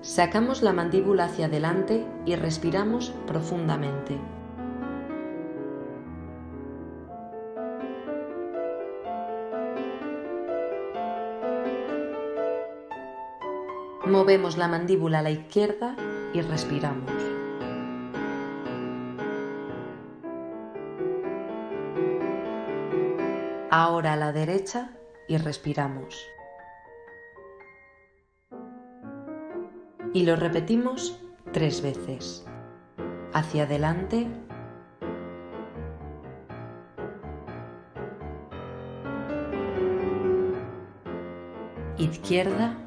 Sacamos la mandíbula hacia adelante y respiramos profundamente. Movemos la mandíbula a la izquierda y respiramos. Ahora a la derecha y respiramos. Y lo repetimos 3 veces. Hacia adelante. Izquierda.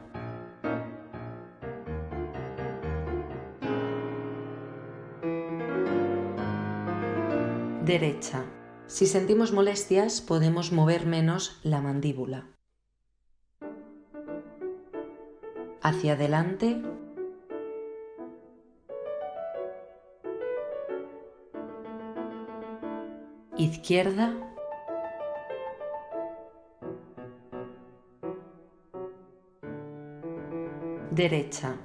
Derecha. Si sentimos molestias, podemos mover menos la mandíbula. Hacia adelante. Izquierda. Derecha.